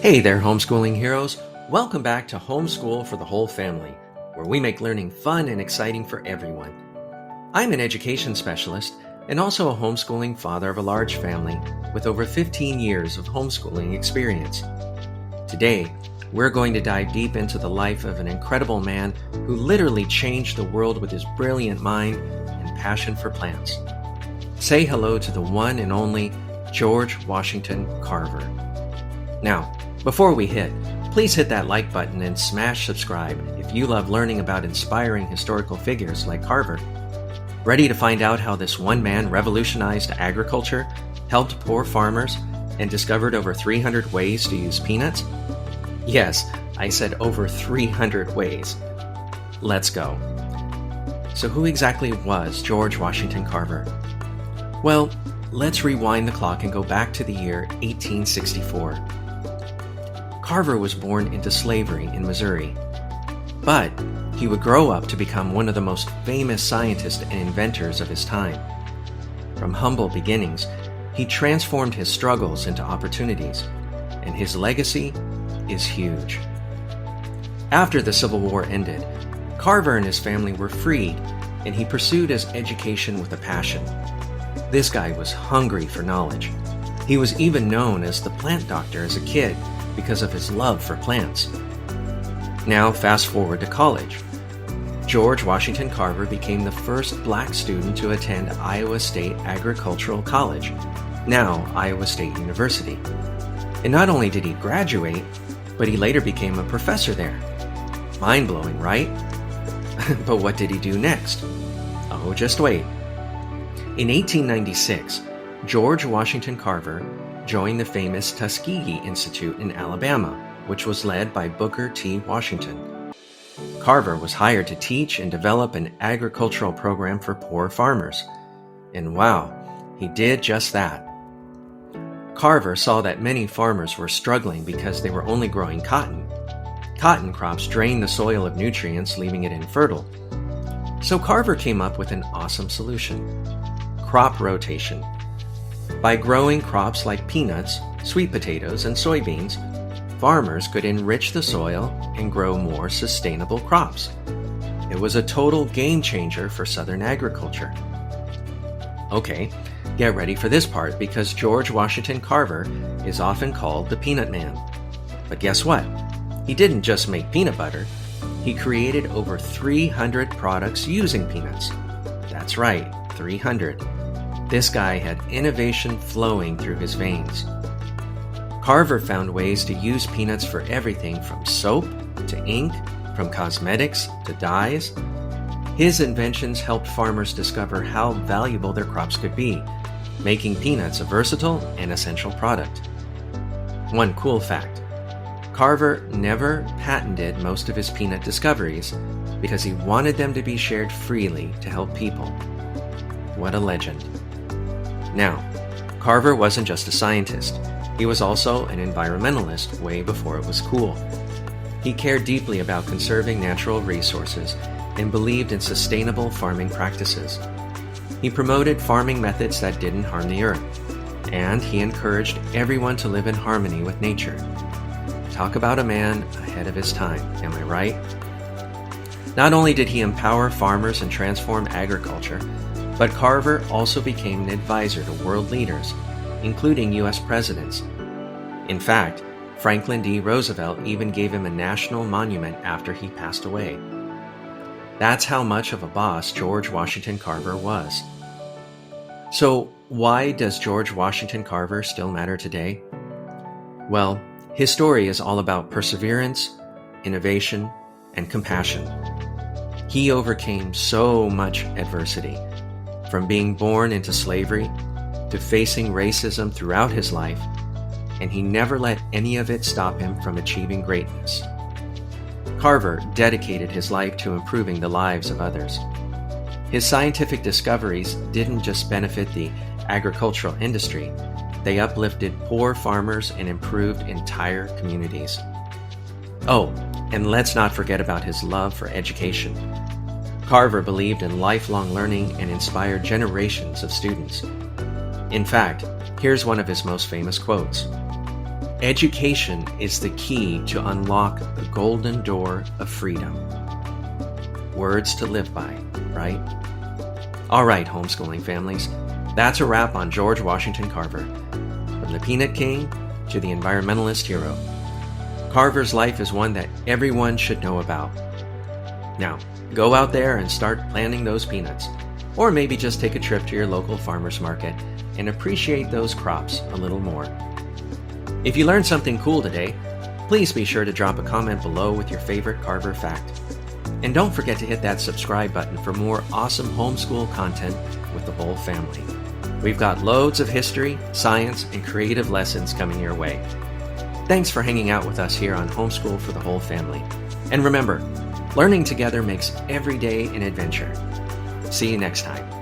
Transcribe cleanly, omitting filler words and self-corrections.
Hey there, homeschooling heroes. Welcome back to Homeschool for the Whole Family, where we make learning fun and exciting for everyone. I'm an education specialist and also a homeschooling father of a large family with over 15 years of homeschooling experience. Today, we're going to dive deep into the life of an incredible man who literally changed the world with his brilliant mind and passion for plants. Say hello to the one and only George Washington Carver. Now, before we please hit that like button and smash subscribe if you love learning about inspiring historical figures like Carver. Ready to find out how this one man revolutionized agriculture, helped poor farmers, and discovered over 300 ways to use peanuts? Yes, I said over 300 ways. Let's go. So who exactly was George Washington Carver? Well, let's rewind the clock and go back to the year 1864. Carver was born into slavery in Missouri, but he would grow up to become one of the most famous scientists and inventors of his time. From humble beginnings, he transformed his struggles into opportunities, and his legacy is huge. After the Civil War ended, Carver and his family were freed, and he pursued his education with a passion. This guy was hungry for knowledge. He was even known as the plant doctor as a kid because of his love for plants. Now, fast forward to college. George Washington Carver became the first black student to attend Iowa State Agricultural College, now Iowa State University. And not only did he graduate, but he later became a professor there. Mind-blowing, right? But what did he do next? Oh, just wait. In 1896, George Washington Carver joined the famous Tuskegee Institute in Alabama, which was led by Booker T. Washington. Carver was hired to teach and develop an agricultural program for poor farmers. And wow, he did just that. Carver saw that many farmers were struggling because they were only growing cotton. Cotton crops drain the soil of nutrients, leaving it infertile. So Carver came up with an awesome solution: crop rotation. By growing crops like peanuts, sweet potatoes, and soybeans, farmers could enrich the soil and grow more sustainable crops. It was a total game changer for Southern agriculture. Okay, get ready for this part because George Washington Carver is often called the Peanut Man. But guess what? He didn't just make peanut butter. He created over 300 products using peanuts. That's right, 300. This guy had innovation flowing through his veins. Carver found ways to use peanuts for everything from soap to ink, from cosmetics to dyes. His inventions helped farmers discover how valuable their crops could be, making peanuts a versatile and essential product. One cool fact: Carver never patented most of his peanut discoveries because he wanted them to be shared freely to help people. What a legend. Now, Carver wasn't just a scientist. He was also an environmentalist way before it was cool. He cared deeply about conserving natural resources and believed in sustainable farming practices. He promoted farming methods that didn't harm the earth, and he encouraged everyone to live in harmony with nature. Talk about a man ahead of his time, am I right? Not only did he empower farmers and transform agriculture, but Carver also became an advisor to world leaders, including U.S. presidents. In fact, Franklin D. Roosevelt even gave him a national monument after he passed away. That's how much of a boss George Washington Carver was. So, why does George Washington Carver still matter today? Well, his story is all about perseverance, innovation, and compassion. He overcame so much adversity, from being born into slavery to facing racism throughout his life, and he never let any of it stop him from achieving greatness. Carver dedicated his life to improving the lives of others. His scientific discoveries didn't just benefit the agricultural industry, they uplifted poor farmers and improved entire communities. Oh, and let's not forget about his love for education. Carver believed in lifelong learning and inspired generations of students. In fact, here's one of his most famous quotes: Education is the key to unlock the golden door of freedom. Words to live by, right? All right, homeschooling families, that's a wrap on George Washington Carver. From the Peanut King to the environmentalist hero, Carver's life is one that everyone should know about. Now, go out there and start planting those peanuts, or maybe just take a trip to your local farmer's market and appreciate those crops a little more. If you learned something cool today, please be sure to drop a comment below with your favorite Carver fact. And don't forget to hit that subscribe button for more awesome homeschool content with the whole family. We've got loads of history, science, and creative lessons coming your way. Thanks for hanging out with us here on Homeschool for the Whole Family. And remember, learning together makes every day an adventure. See you next time.